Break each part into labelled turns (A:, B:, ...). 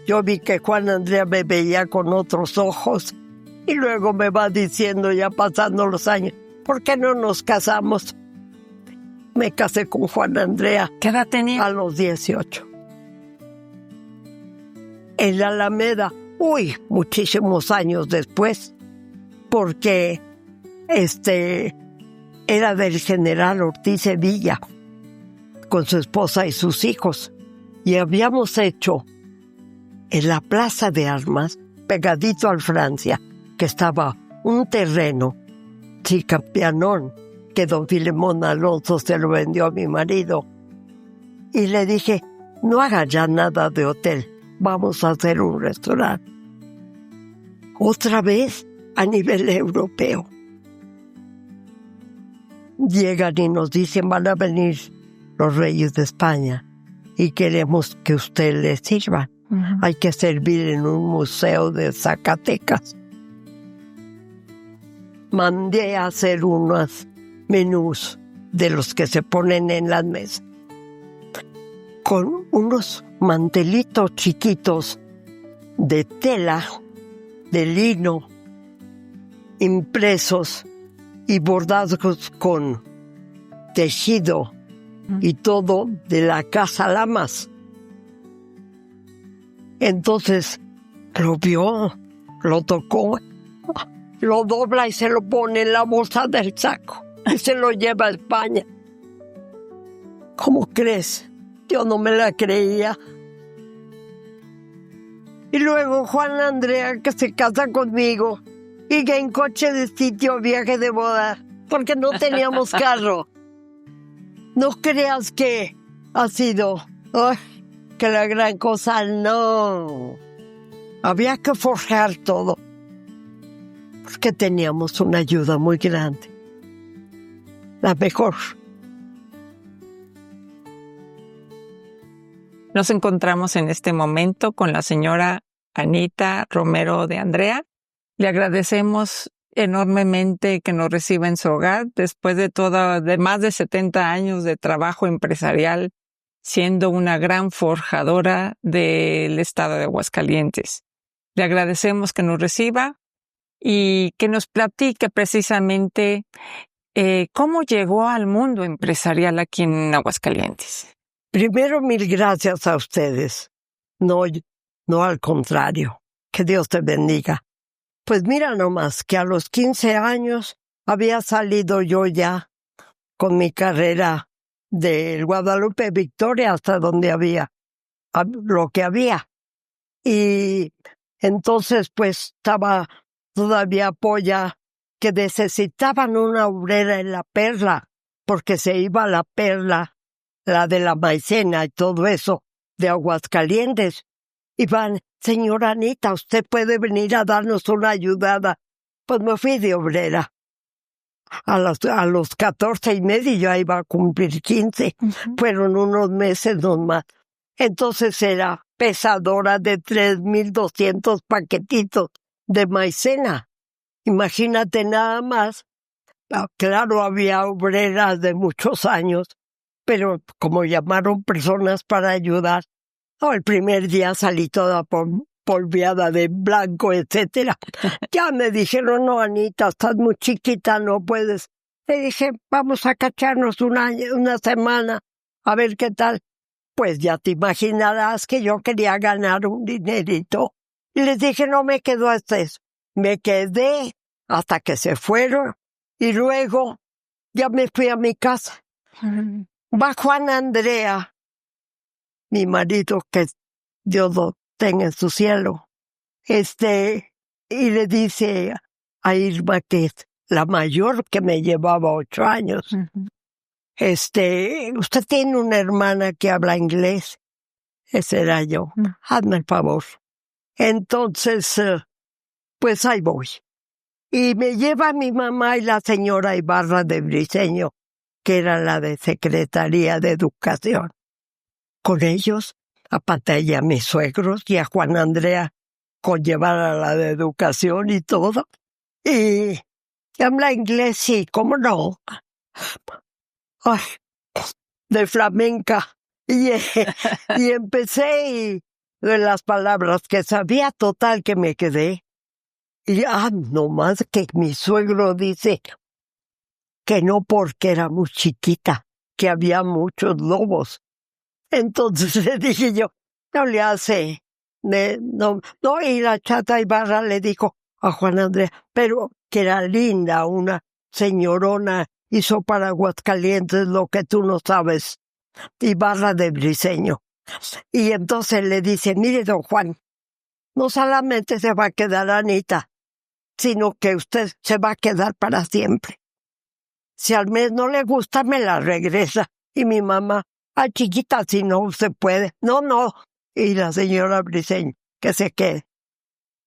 A: yo vi que Juan Andrea me veía con otros ojos y luego me va diciendo, ya pasando los años, ¿por qué no nos casamos? Me casé con Juan Andrea.
B: ¿Qué edad tenía?
A: A los 18. En la Alameda, muchísimos años después, porque era del general Ortiz Sevilla, con su esposa y sus hijos, y habíamos hecho en la Plaza de Armas, pegadito al Francia, que estaba un terreno, Chicapianón, que don Filemón Alonso se lo vendió a mi marido. Y le dije, no haga ya nada de hotel, vamos a hacer un restaurante. Otra vez a nivel europeo. Llegan y nos dicen, van a venir los reyes de España y queremos que usted les sirva. Uh-huh. Hay que servir en un museo de Zacatecas. Mandé a hacer unos menús de los que se ponen en las mesas, con unos mantelitos chiquitos de tela, de lino, impresos y bordados con tejido y todo de la Casa Lamas. Entonces lo vio, lo tocó, lo dobla y se lo pone en la bolsa del saco y se lo lleva a España. ¿Cómo crees? Yo no me la creía. Y luego Juan Andrea, que se casa conmigo, y que en coche de sitio viaje de boda, porque no teníamos carro. No creas que ha sido, que la gran cosa, no. Había que forjar todo, porque teníamos una ayuda muy grande. La mejor.
B: Nos encontramos en este momento con la señora Anita Romero de Andrea. Le agradecemos enormemente que nos reciba en su hogar después de más de 70 años de trabajo empresarial, siendo una gran forjadora del estado de Aguascalientes. Le agradecemos que nos reciba y que nos platique precisamente cómo llegó al mundo empresarial aquí en Aguascalientes.
A: Primero, mil gracias a ustedes. No al contrario. Que Dios te bendiga. Pues mira nomás que a los 15 años había salido yo ya con mi carrera del Guadalupe Victoria hasta donde había lo que había. Y entonces pues estaba todavía Polla, que necesitaban una obrera en la Perla, porque se iba la Perla, la de la maicena y todo eso, de Aguascalientes. Y van, señora Anita, usted puede venir a darnos una ayudada. Pues me fui de obrera. A los 14 y medio ya iba a cumplir 15. Uh-huh. Fueron unos meses nomás. Entonces era pesadora de 3,200 paquetitos de maicena. Imagínate nada más. Claro, había obreras de muchos años, pero como llamaron personas para ayudar, el primer día salí toda polveada de blanco, etcétera. Ya me dijeron, no, Anita, estás muy chiquita, no puedes. Le dije, vamos a cacharnos una semana, a ver qué tal. Pues ya te imaginarás que yo quería ganar un dinerito. Y les dije, no me quedo hasta eso. Me quedé hasta que se fueron y luego ya me fui a mi casa. Va Juan Andrea, mi marido, que Dios lo tenga en su cielo, y le dice a Irma, que es la mayor, que me llevaba 8 años, uh-huh. Usted tiene una hermana que habla inglés. Ese era yo. Uh-huh. Hazme el favor. Entonces, pues ahí voy. Y me lleva mi mamá y la señora Ibarra de Briceño, que era la de Secretaría de Educación. Con ellos, aparte a mis suegros y a Juan Andrea, con llevar a la de Educación y todo. Y habla inglés, sí, ¿cómo no? Ay, de flamenca. Y empecé de las palabras que sabía, total que me quedé. Y no más que mi suegro dice que no porque era muy chiquita, que había muchos lobos. Entonces le dije yo, no le hace, no, y la Chata Ibarra le dijo a Juan Andrea, pero que era linda, una señorona, hizo para Aguascalientes lo que tú no sabes, Ibarra de Briceño. Y entonces le dice, mire, don Juan, no solamente se va a quedar Anita, sino que usted se va a quedar para siempre. Si al mes no le gusta, me la regresa. Y mi mamá, chiquita, si no se puede. No. Y la señora Briceño, que se quede.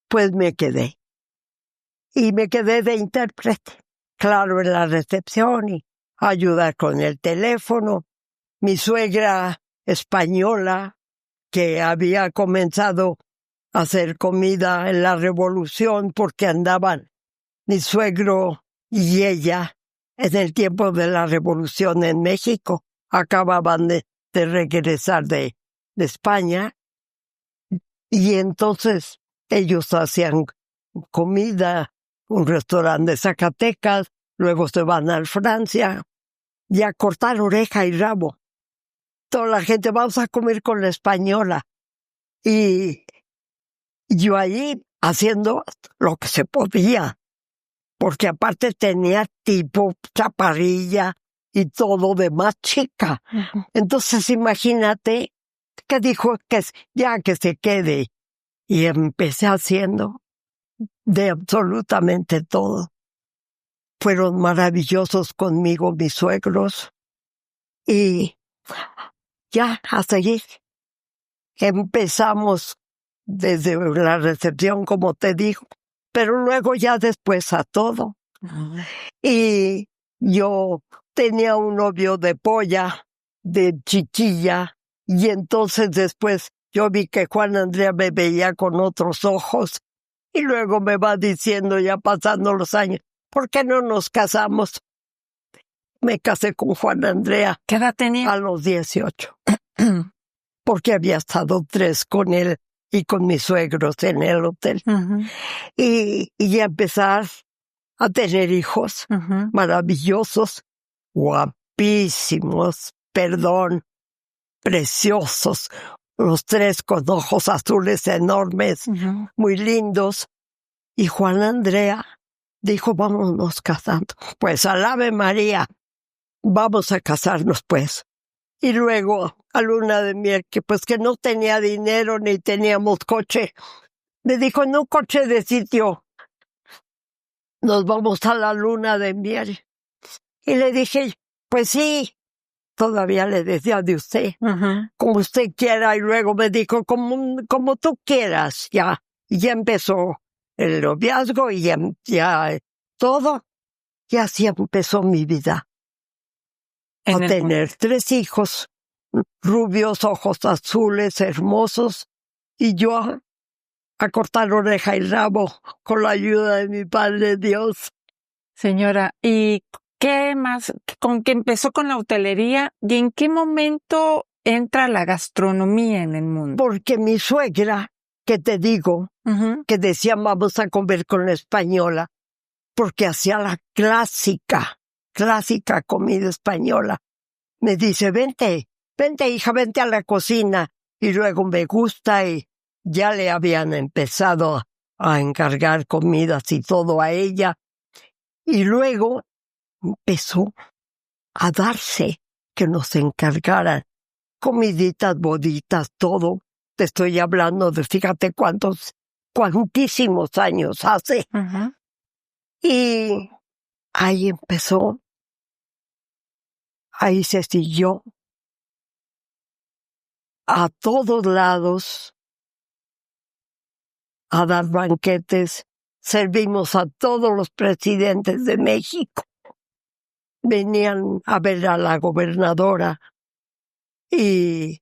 A: Pues me quedé. Y me quedé de intérprete. Claro, en la recepción y ayudar con el teléfono. Mi suegra española, que había comenzado a hacer comida en la Revolución porque andaban mi suegro y ella en el tiempo de la Revolución en México. Acababan de regresar de España y entonces ellos hacían comida, un restaurante de Zacatecas, luego se van a Francia y a cortar oreja y rabo. Toda la gente, vamos a comer con la española. Y yo ahí haciendo lo que se podía, porque aparte tenía tipo chaparrilla y todo de más chica. Uh-huh. Entonces imagínate que dijo que ya que se quede. Y empecé haciendo de absolutamente todo. Fueron maravillosos conmigo mis suegros. Y ya a seguir. Empezamos desde la recepción, como te digo, pero luego ya después a todo. Uh-huh. Y yo tenía un novio de Polla, de Chiquilla, y entonces después yo vi que Juan Andrea me veía con otros ojos, y luego me va diciendo, ya pasando los años, ¿por qué no nos casamos? Me casé con Juan Andrea.
B: ¿Qué edad tenía?
A: A los 18. Porque había estado 3 con él y con mis suegros en el hotel. Uh-huh. Y empezar a tener hijos uh-huh. maravillosos, guapísimos, preciosos, los 3 con ojos azules enormes, uh-huh. muy lindos. Y Juan Andrea dijo, vámonos casando. Pues alabe María, vamos a casarnos pues. Y luego a luna de miel, que pues que no tenía dinero ni teníamos coche. Me dijo, en un coche de sitio nos vamos a la luna de miel. Y le dije, pues sí, todavía le decía de usted, uh-huh. como usted quiera. Y luego me dijo, como tú quieras, ya. Y ya empezó el noviazgo y ya todo. Y así empezó mi vida. A tener 3 hijos, rubios, ojos azules, hermosos, y yo a cortar oreja y rabo con la ayuda de mi Padre Dios.
B: Señora, ¿y qué más? ¿Con qué empezó con la hotelería? ¿Y en qué momento entra la gastronomía en el mundo?
A: Porque mi suegra, que te digo, uh-huh. que decía vamos a comer con la española, porque hacía la clásica comida española. Me dice, vente hija, vente a la cocina. Y luego me gusta y ya le habían empezado a encargar comidas y todo a ella. Y luego empezó a darse que nos encargaran comiditas, boditas, todo. Te estoy hablando de fíjate cuantísimos años hace. Uh-huh. Y ahí empezó. Ahí se siguió a todos lados a dar banquetes. Servimos a todos los presidentes de México. Venían a ver a la gobernadora y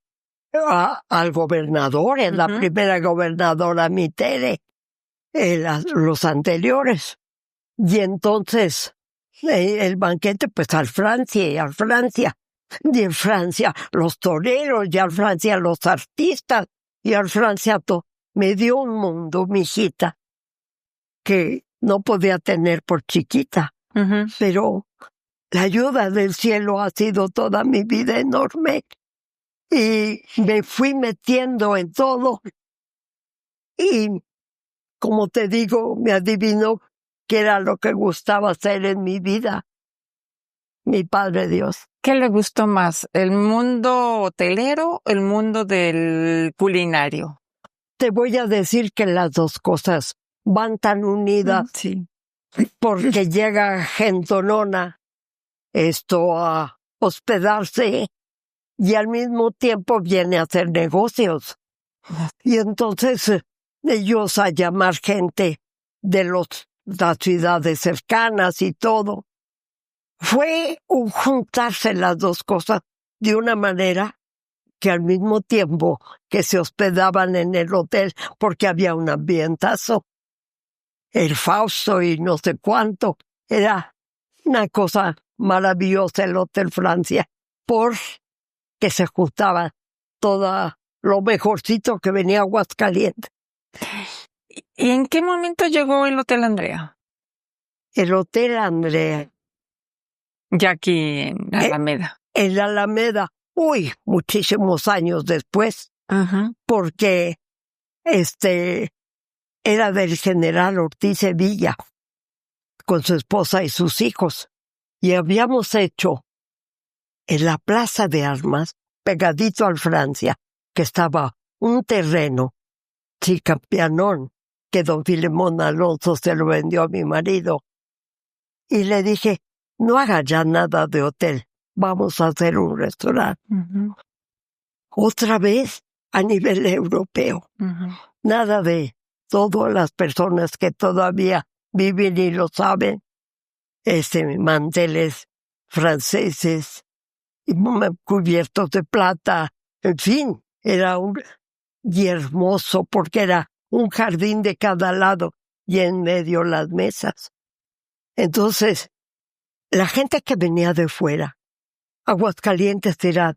A: al gobernador, uh-huh. la primera gobernadora Mitere, los anteriores. Y entonces el banquete, pues al Francia. Y en Francia los toreros, y al Francia los artistas. Y al Franciato me dio un mundo, mi hijita, que no podía tener por chiquita. Pero la ayuda del cielo ha sido toda mi vida enorme. Y me fui metiendo en todo. Y, como te digo, me adivinó qué era lo que gustaba hacer en mi vida. Mi Padre Dios.
B: ¿Qué le gustó más, el mundo hotelero o el mundo del culinario?
A: Te voy a decir que las dos cosas van tan unidas.
B: Sí.
A: Porque llega gentonona a hospedarse y al mismo tiempo viene a hacer negocios. Y entonces ellos a llamar gente de las ciudades cercanas y todo. Fue juntarse las dos cosas de una manera que al mismo tiempo que se hospedaban en el hotel, porque había un ambientazo, el Fausto y no sé cuánto, era una cosa maravillosa el Hotel Francia, porque se juntaba todo lo mejorcito que venía a Aguascalientes.
B: ¿Y en qué momento llegó el Hotel Andrea?
A: El Hotel Andrea.
B: Ya aquí en Alameda.
A: En la Alameda, muchísimos años después, porque era del general Ortiz Sevilla, con su esposa y sus hijos, y habíamos hecho en la Plaza de Armas, pegadito al Francia, que estaba un terreno, chicapianón, que don Filemón Alonso se lo vendió a mi marido, y le dije, no haga ya nada de hotel, vamos a hacer un restaurante. Otra vez a nivel europeo. Nada de todas las personas que todavía viven y lo saben. Manteles franceses, cubiertos de plata, en fin, era y hermoso porque era un jardín de cada lado y en medio las mesas. Entonces, la gente que venía de fuera, Aguascalientes era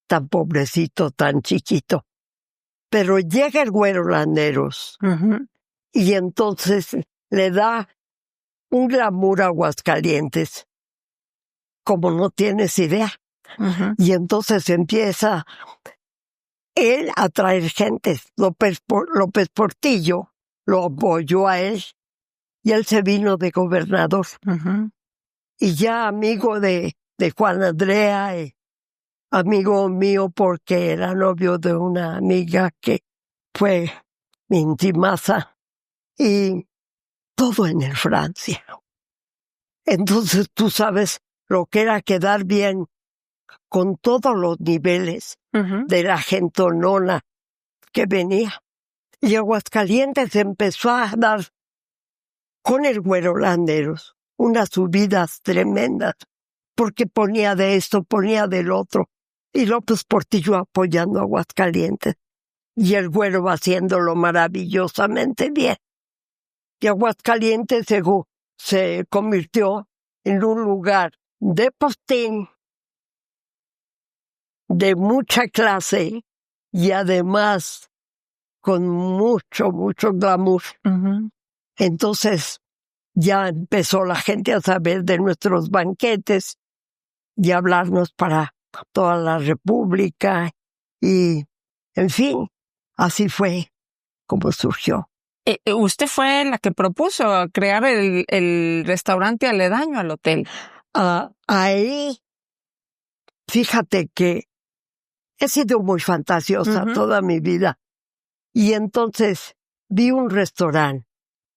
A: tan pobrecito, tan chiquito. Pero llega el Güero Landeros y entonces le da un glamour a Aguascalientes, como no tienes idea. Y entonces empieza él a traer gente. López Portillo lo apoyó a él y él se vino de gobernador. Y ya amigo de Juan Andrea, amigo mío porque era novio de una amiga que fue mi intimaza, y todo en el Francia. Entonces tú sabes lo que era quedar bien con todos los niveles de la gentonona que venía. Y Aguascalientes empezó a dar con el Güero Landeros unas subidas tremendas, porque ponía de esto, ponía del otro. Y López Portillo apoyando a Aguascalientes. Y el Güero va haciéndolo maravillosamente bien. Y Aguascalientes se convirtió en un lugar de postín, de mucha clase y además con mucho, mucho glamour. Entonces ya empezó la gente a saber de nuestros banquetes y hablarnos para toda la República y, en fin, así fue como surgió.
B: ¿Usted fue la que propuso crear el restaurante aledaño al hotel?
A: Ahí, fíjate que he sido muy fantasiosa toda mi vida. Y entonces vi un restaurante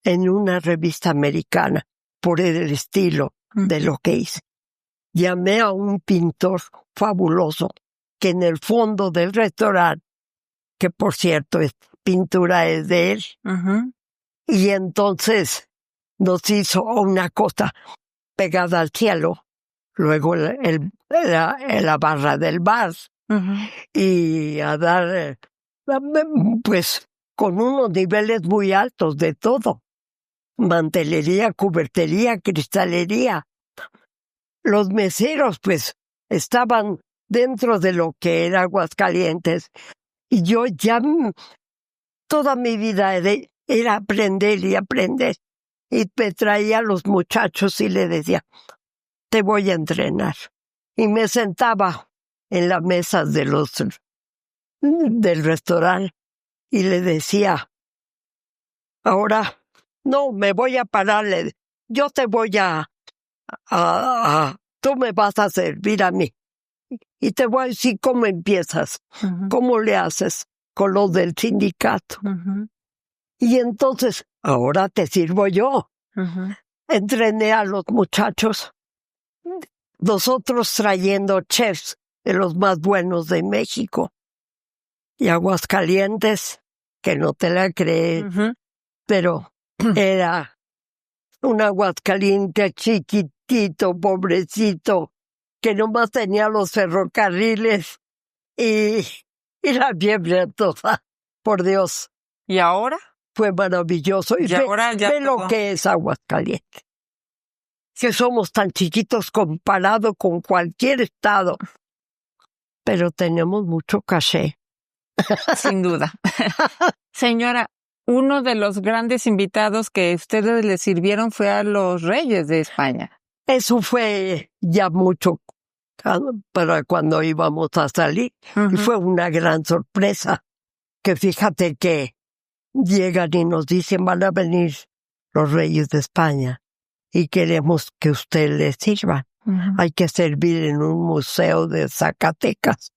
A: en una revista americana por el estilo de lo que hice. Llamé a un pintor fabuloso que en el fondo del restaurante, que por cierto pintura es de él, y entonces nos hizo una cosa pegada al cielo, luego la barra del bar, y a dar, pues, con unos niveles muy altos de todo. Mantelería, cubertería, cristalería. Los meseros, pues, estaban dentro de lo que era Aguascalientes. Y yo ya toda mi vida era aprender y aprender. Y me traía a los muchachos y le decía, te voy a entrenar. Y me sentaba en la mesa del restaurante y le decía, ahora, no, me voy a pararle. Yo te voy tú me vas a servir a mí. Y te voy a decir cómo empiezas, cómo le haces con lo del sindicato. Y entonces, ahora te sirvo yo. Entrené a los muchachos, nosotros trayendo chefs de los más buenos de México. Y Aguascalientes, que no te la crees, pero era un Aguascalientes chiquitito, pobrecito, que nomás tenía los ferrocarriles y la fiebre toda, por Dios.
B: ¿Y ahora?
A: Fue maravilloso. Y
B: ahora ya
A: ve lo que es Aguascalientes. Que somos tan chiquitos comparado con cualquier estado. Pero tenemos mucho caché.
B: Sin duda. Señora, uno de los grandes invitados que ustedes le sirvieron fue a los reyes de España.
A: Eso fue ya mucho para cuando íbamos a salir. Y fue una gran sorpresa. Que fíjate que llegan y nos dicen, van a venir los reyes de España y queremos que usted les sirva. Hay que servir en un museo de Zacatecas.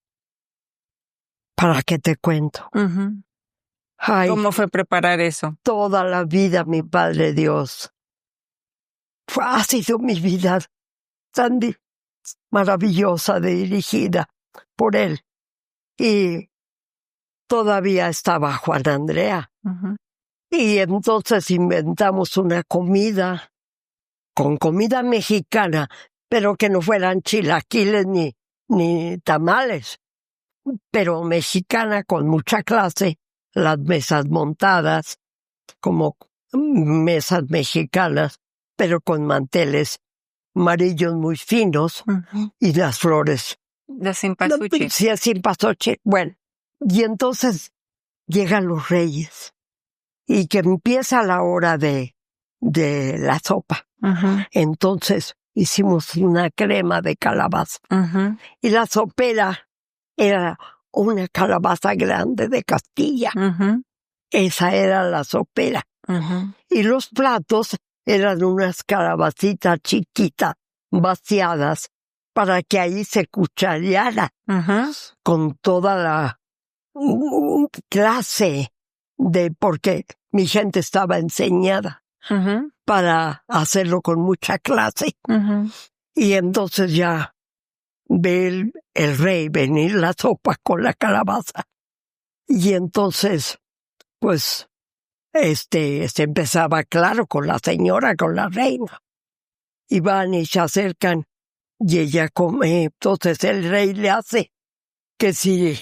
A: ¿Para qué te cuento? Ay,
B: ¿cómo fue preparar eso?
A: Toda la vida, mi Padre Dios. Ha sido mi vida tan maravillosa, dirigida por Él. Y todavía estaba Juan Andrea. Y entonces inventamos una comida, con comida mexicana, pero que no fueran chilaquiles ni tamales, pero mexicana con mucha clase, las mesas montadas, como mesas mexicanas, pero con manteles amarillos muy finos y las flores.
B: De cempasúchil.
A: Sí, es cempasúchil. Bueno, y entonces llegan los reyes y que empieza la hora de la sopa. Entonces hicimos una crema de calabaza. Y la sopera era una calabaza grande de Castilla. Esa era la sopera. Y los platos eran unas calabacitas chiquitas, vaciadas, para que ahí se cuchareara con toda la clase porque mi gente estaba enseñada para hacerlo con mucha clase. Y entonces ya ve el rey venir la sopa con la calabaza. Y entonces, pues, se empezaba, claro, con la señora, con la reina. Y van y se acercan y ella come. Entonces el rey le hace que si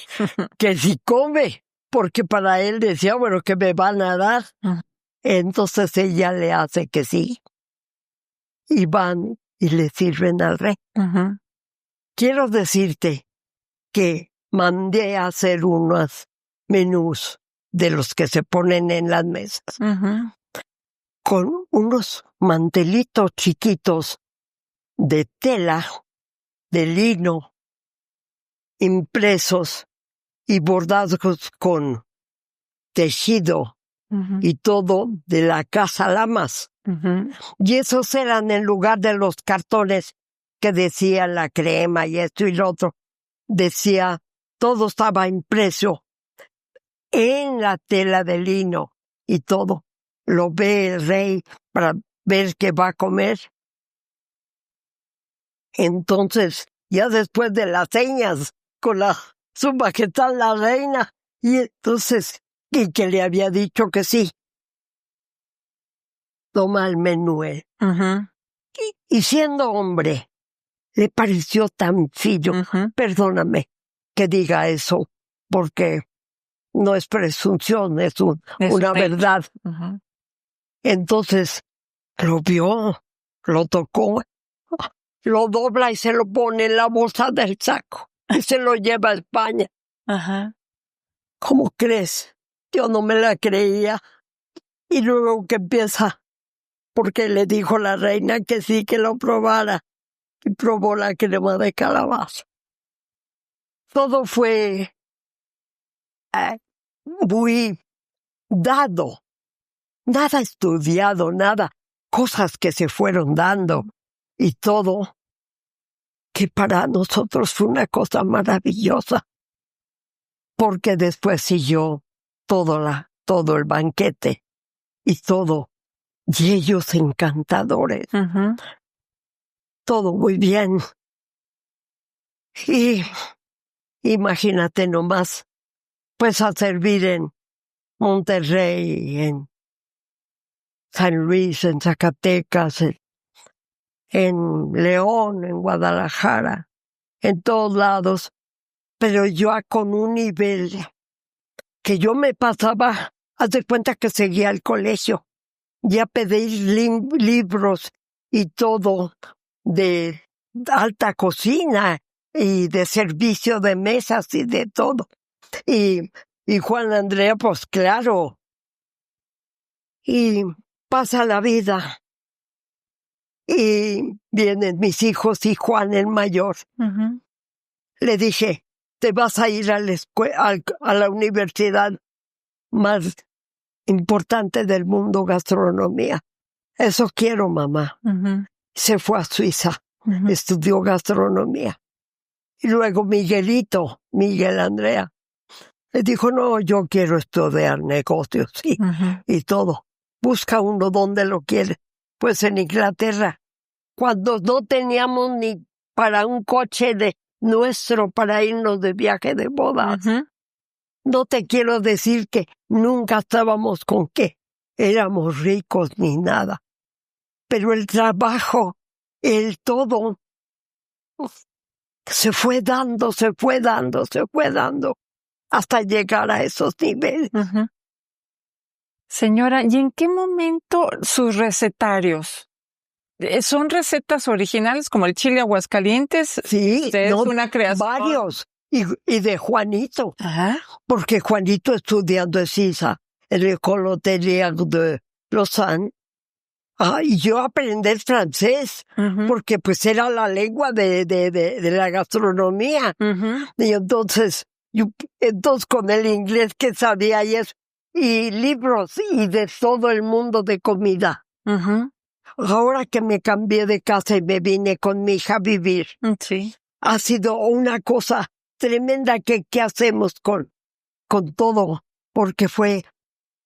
A: come, porque para él decía, bueno, que me van a dar. Entonces ella le hace que sí. Y van y le sirven al rey. Quiero decirte que mandé a hacer unos menús de los que se ponen en las mesas, con unos mantelitos chiquitos de tela, de lino, impresos y bordados con tejido y todo de la Casa Lamas. Y esos eran en lugar de los cartones que decían la crema y esto y lo otro. Decía, todo estaba impreso en la tela de lino y todo. Lo ve el rey para ver qué va a comer. Entonces, ya después de las señas, con su majestad la reina, y entonces, y que le había dicho que sí. Toma el menú. Y siendo hombre, le pareció tan fino. Perdóname que diga eso, porque no es presunción, es una verdad. Entonces, lo vio, lo tocó, lo dobla y se lo pone en la bolsa del saco. Y se lo lleva a España. ¿cómo crees? Yo no me la creía. Y luego que empieza, porque le dijo la reina que sí, que lo probara. Y probó la crema de calabaza. Todo fue muy dado. Nada estudiado, nada. Cosas que se fueron dando. Y todo que para nosotros fue una cosa maravillosa. Porque después siguió todo el banquete. Y todo. Y ellos encantadores.
B: Ujú.
A: Todo muy bien. Y imagínate nomás, pues a servir en Monterrey, en San Luis, en Zacatecas, en León, en Guadalajara, en todos lados, pero yo con un nivel que yo me pasaba, haz de cuenta que seguía el colegio, ya pedí libros y todo de alta cocina y de servicio de mesas y de todo. Y Juan Andrea, pues claro. Y pasa la vida. Y vienen mis hijos y Juan el mayor.
B: Ujú.
A: Le dije, te vas a ir a la universidad más importante del mundo, gastronomía. Eso quiero, mamá.
B: Ujú.
A: Se fue a Suiza,
B: Ujú.
A: estudió gastronomía. Y luego Miguel Andrea, le dijo, no, yo quiero estudiar negocios, sí,
B: Ujú.
A: y todo. Busca uno donde lo quiere. Pues en Inglaterra, cuando no teníamos ni para un coche nuestro para irnos de viaje de bodas.
B: Ujú.
A: No te quiero decir que nunca estábamos con qué éramos ricos ni nada. Pero el trabajo, el todo, se fue dando, hasta llegar a esos niveles.
B: Ujú. Señora, ¿y en qué momento sus recetarios? ¿Son recetas originales como el chile Aguascalientes?
A: Sí,
B: Es
A: no,
B: una creación.
A: varios. Y de Juanito,
B: Ajá.
A: porque Juanito estudiando en Suiza, en el École Hôtelière de Lausanne, y yo aprender francés,
B: Ujú.
A: porque pues era la lengua de la gastronomía.
B: Ujú.
A: Y entonces con el inglés que sabía y libros y de todo el mundo de comida.
B: Ujú.
A: Ahora que me cambié de casa y me vine con mi hija a vivir,
B: Sí.
A: ha sido una cosa tremenda que hacemos con todo, porque fue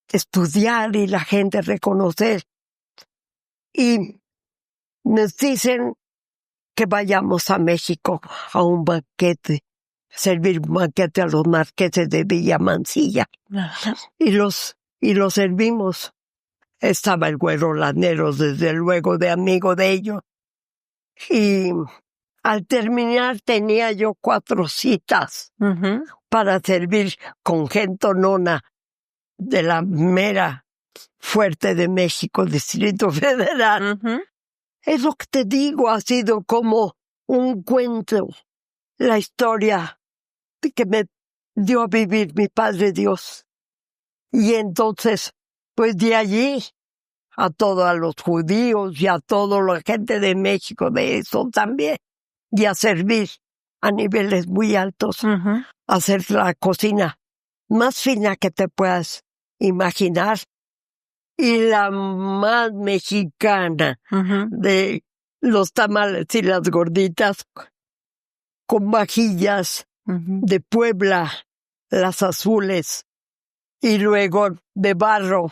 A: estudiar y la gente reconocer. Y nos dicen que vayamos a México a un banquete, servir un banquete a los marqueses de Villa Mansilla.
B: Ajá.
A: Y los servimos. Estaba el Güero Landeros, desde luego, de amigo de ellos. Y al terminar tenía yo 4 citas
B: Ujú.
A: para servir con gente nona de la mera fuerte de México, Distrito Federal.
B: Ujú.
A: Es lo que te digo, ha sido como un cuento, la historia que me dio a vivir mi Padre Dios. Y entonces, pues de allí a los judíos y a toda la gente de México, de eso también, y a servir a niveles muy altos,
B: Ujú.
A: hacer la cocina más fina que te puedas imaginar y la más mexicana
B: Ujú.
A: de los tamales y las gorditas con vajillas
B: Ujú.
A: de Puebla, las azules, y luego de barro,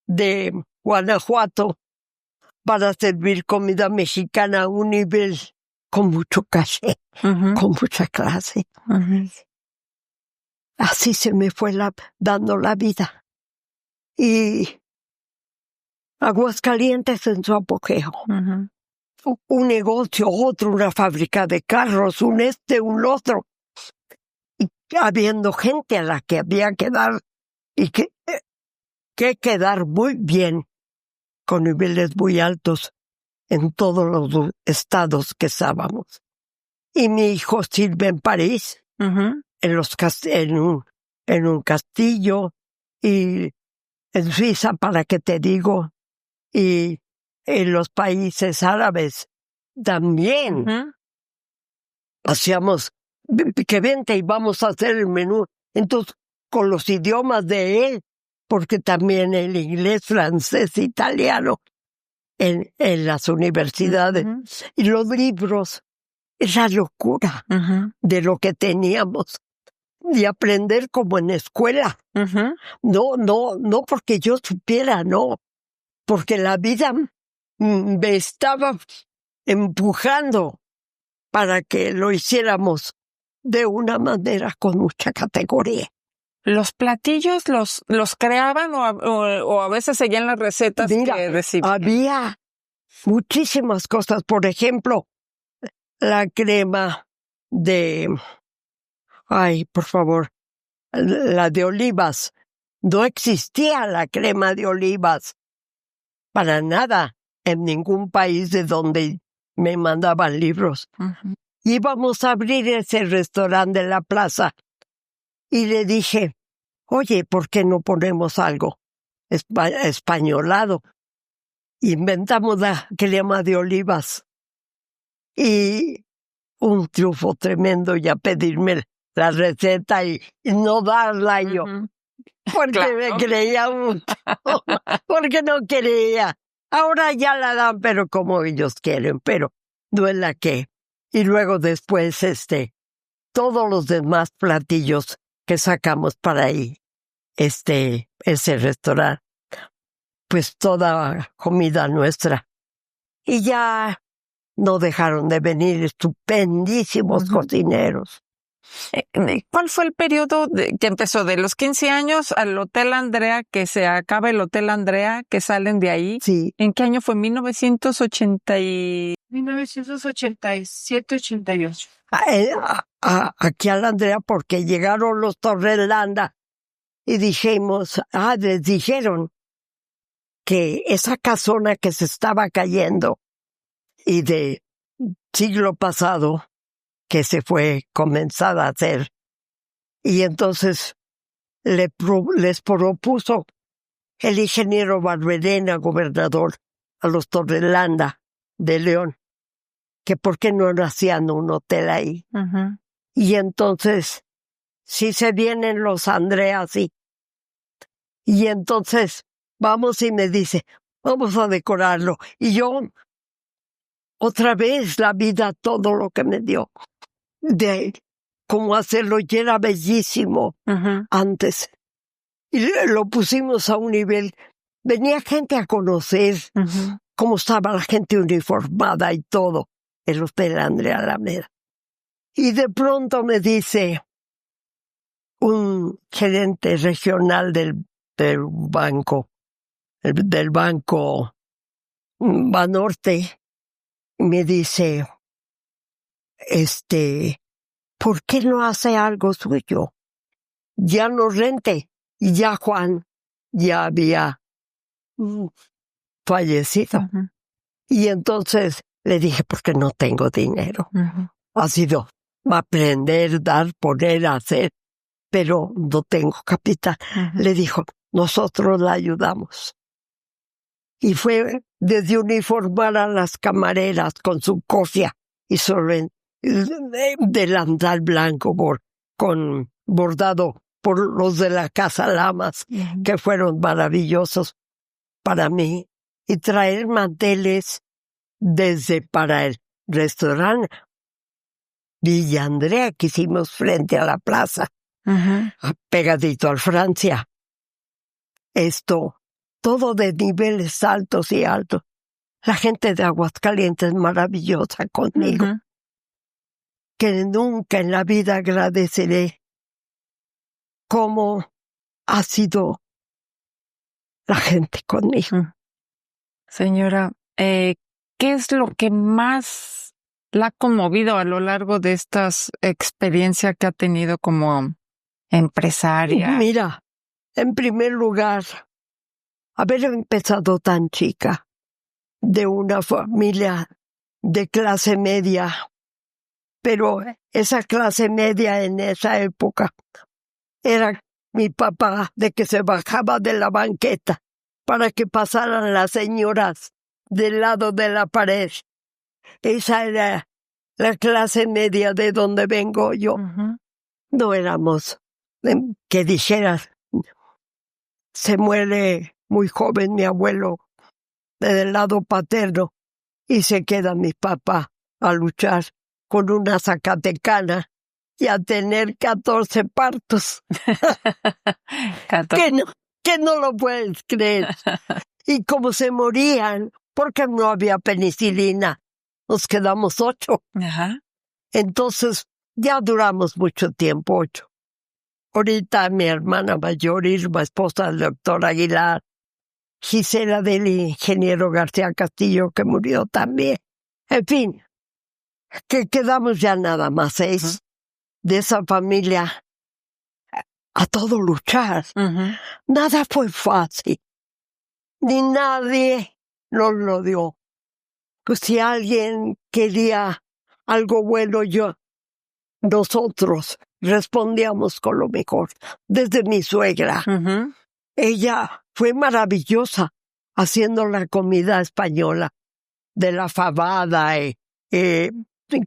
A: de Guanajuato, para servir comida mexicana a un nivel con mucho caché,
B: Ujú.
A: con mucha clase.
B: Ujú.
A: Así se me fue dando la vida. Y Aguascalientes en su apogeo.
B: Ujú.
A: Un negocio, otro, una fábrica de carros, un otro. Y habiendo gente a la que había que dar y que quedar muy bien, con niveles muy altos en todos los estados que estábamos. Y mi hijo sirve en París,
B: Ujú.
A: en un castillo, y en Suiza, para que te digo, y en los países árabes también.
B: Uh-huh.
A: Hacíamos que vente y vamos a hacer el menú. Entonces, con los idiomas de él, porque también el inglés, francés, italiano, en las universidades.
B: Uh-huh.
A: Y los libros, esa locura
B: Uh-huh.
A: de lo que teníamos, de aprender como en escuela.
B: Uh-huh.
A: No porque yo supiera, no, porque la vida me estaba empujando para que lo hiciéramos de una manera con mucha categoría.
B: ¿Los platillos los creaban o a veces seguían las recetas que recibían?
A: Había muchísimas cosas. Por ejemplo, la crema por favor, la de olivas. No existía la crema de olivas para nada en ningún país de donde me mandaban libros.
B: Uh-huh.
A: Íbamos a abrir ese restaurante en la plaza y le dije, oye, ¿por qué no ponemos algo españolado? Inventamos la crema de olivas y un triunfo tremendo, ya pedirme la receta y no darla yo, porque
B: Claro.
A: me creía mucho, porque no quería. Ahora ya la dan, pero como ellos quieren, pero no es la que. Y luego después, todos los demás platillos que sacamos para ahí, ese restaurante, pues toda comida nuestra. Y ya no dejaron de venir estupendísimos cocineros.
B: ¿Cuál fue el periodo que empezó de los 15 años al Hotel Andrea, que se acaba el Hotel Andrea, que salen de ahí?
A: Sí.
B: ¿En qué año fue?
C: 1987-88.
A: Aquí a la Andrea, porque llegaron los Torrelanda y les dijeron que esa casona que se estaba cayendo y de siglo pasado, que se fue comenzada a hacer. Y entonces les propuso el ingeniero Barberena, gobernador, a los Torrelanda de León, que por qué no hacían un hotel ahí.
B: Uh-huh.
A: Y entonces, si se vienen los Andreas, y entonces vamos y me dice, vamos a decorarlo. Y yo, otra vez la vida, todo lo que me dio, de cómo hacerlo, ya era bellísimo antes. Y lo pusimos a un nivel. Venía gente a conocer cómo estaba la gente uniformada y todo, el Hotel Andrea Alameda. Y de pronto me dice un gerente regional del banco, del banco Banorte, me dice, ¿por qué no hace algo suyo? Ya no rente. Y ya Juan ya había fallecido.
B: Uh-huh.
A: Y entonces le dije, porque no tengo dinero.
B: Uh-huh.
A: Ha sido aprender, dar, poner, hacer, pero no tengo capital.
B: Uh-huh.
A: Le dijo, nosotros la ayudamos. Y fue desde uniformar a las camareras con su cofia y solo en delantal blanco con bordado por los de la Casa Lamas, que fueron maravillosos para mí, y traer manteles desde para el restaurante Villa Andrea que hicimos frente a la plaza, pegadito al Francia. Todo de niveles altos y altos. La gente de Aguascalientes es maravillosa conmigo, que nunca en la vida agradeceré cómo ha sido la gente conmigo.
B: Señora, ¿qué es lo que más la ha conmovido a lo largo de estas experiencias que ha tenido como empresaria?
A: Mira, en primer lugar, haber empezado tan chica, de una familia de clase media, Pero esa clase media en esa época era mi papá, de que se bajaba de la banqueta para que pasaran las señoras del lado de la pared. Esa era la clase media de donde vengo yo. No éramos, que dijeras, se muere muy joven mi abuelo del lado paterno y se queda mi papá a luchar con una zacatecana y a tener 14 partos.
B: 14.
A: Que no lo puedes creer. Y como se morían, porque no había penicilina, nos quedamos 8.
B: Ajá.
A: Entonces ya duramos mucho tiempo, 8. Ahorita mi hermana mayor, Irma, esposa del doctor Aguilar, Gisela del ingeniero García Castillo, que murió también. En fin, que quedamos ya nada más 6 de esa familia a todo luchar. Nada fue fácil, ni nadie nos lo dio. Pues si alguien quería algo bueno, nosotros respondíamos con lo mejor. Desde mi suegra, ella fue maravillosa haciendo la comida española, de la fabada,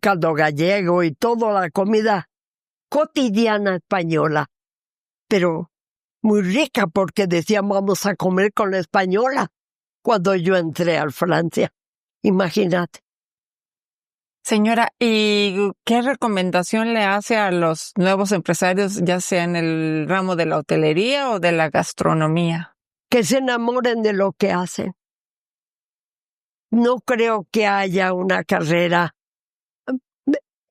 A: caldo gallego y toda la comida cotidiana española. Pero muy rica porque decían vamos a comer con la española cuando yo entré a Francia. Imagínate.
B: Señora, ¿y qué recomendación le hace a los nuevos empresarios, ya sea en el ramo de la hotelería o de la gastronomía?
A: Que se enamoren de lo que hacen. No creo que haya una carrera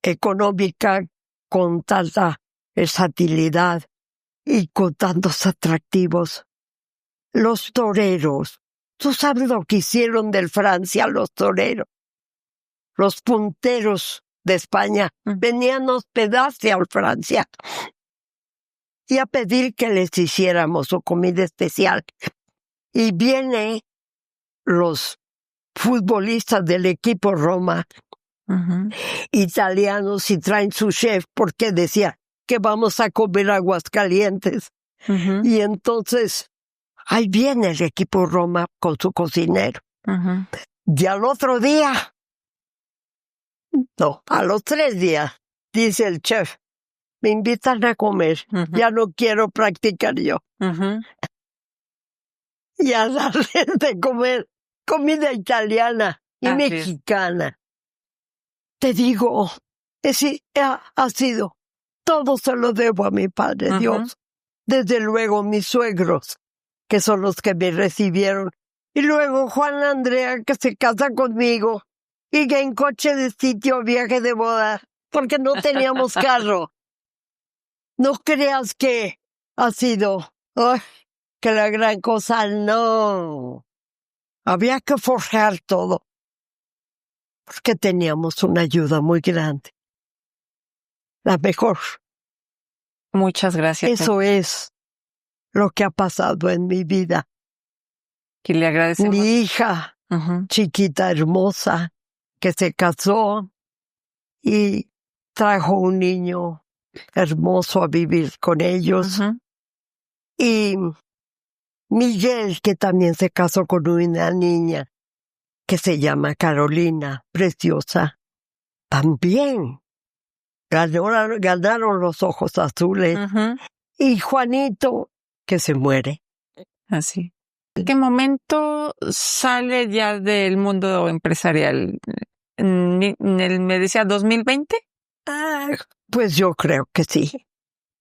A: económica con tanta versatilidad y con tantos atractivos. Los toreros. ¿Tú sabes lo que hicieron del Francia los toreros? Los punteros de España venían a hospedarse al Francia y a pedir que les hiciéramos su comida especial. Y vienen los futbolistas del equipo Roma, italianos, y traen su chef porque decía que vamos a comer Aguascalientes. Y entonces ahí viene el equipo Roma con su cocinero. Y al otro día, no, a los 3 días, dice el chef, me invitan a comer, ya no quiero practicar yo. Y a darles de comer comida italiana y mexicana. Te digo, ha sido, todo se lo debo a mi Padre Dios. Desde luego mis suegros, que son los que me recibieron. Y luego Juan Andrea, que se casa conmigo. Y que en coche de sitio, viaje de boda, porque no teníamos carro. No creas que ha sido, que la gran cosa, no. Había que forjar todo, porque teníamos una ayuda muy grande. La mejor.
B: Muchas gracias.
A: Eso es lo que ha pasado en mi vida.
B: Y le agradecemos.
A: Mi hija, chiquita, hermosa, que se casó y trajo un niño hermoso a vivir con ellos. Y Miguel, que también se casó con una niña que se llama Carolina, preciosa, también ganaron los ojos azules. Y Juanito, que se muere.
B: Así. ¿En qué momento sale ya del mundo empresarial? ¿Me decía 2020?
A: Pues yo creo que sí.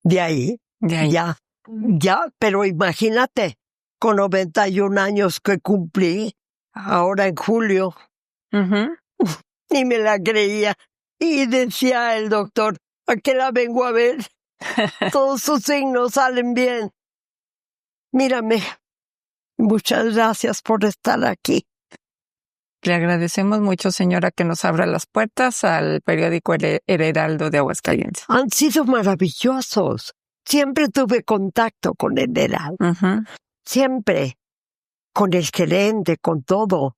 A: De ahí. Ya, pero imagínate, con 91 años que cumplí, ahora en julio, ni me la creía. Y decía el doctor, ¿a qué la vengo a ver? Todos sus signos salen bien. Mírame, muchas gracias por estar aquí.
B: Le agradecemos mucho, señora, que nos abra las puertas al periódico El Heraldo de Aguascalientes.
A: Han sido maravillosos. Siempre tuve contacto con el Heraldo. Siempre. Con el gerente, con todo.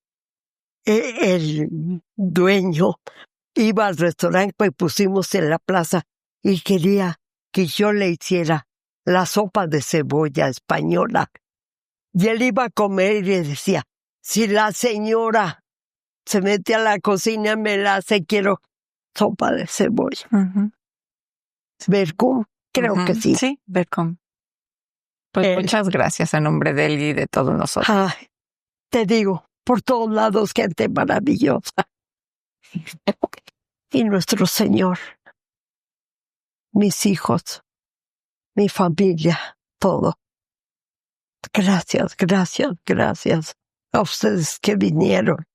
A: El dueño iba al restaurante que pusimos en la plaza y quería que yo le hiciera la sopa de cebolla española. Y él iba a comer y le decía, si la señora se mete a la cocina, me la hace, quiero sopa de cebolla. Vercom, creo que sí.
B: Sí, Vercom. Pues muchas gracias a nombre de él y de todos nosotros.
A: Ay, te digo, por todos lados, gente maravillosa. Y nuestro Señor, mis hijos, mi familia, todo. Gracias, gracias, gracias a ustedes que vinieron.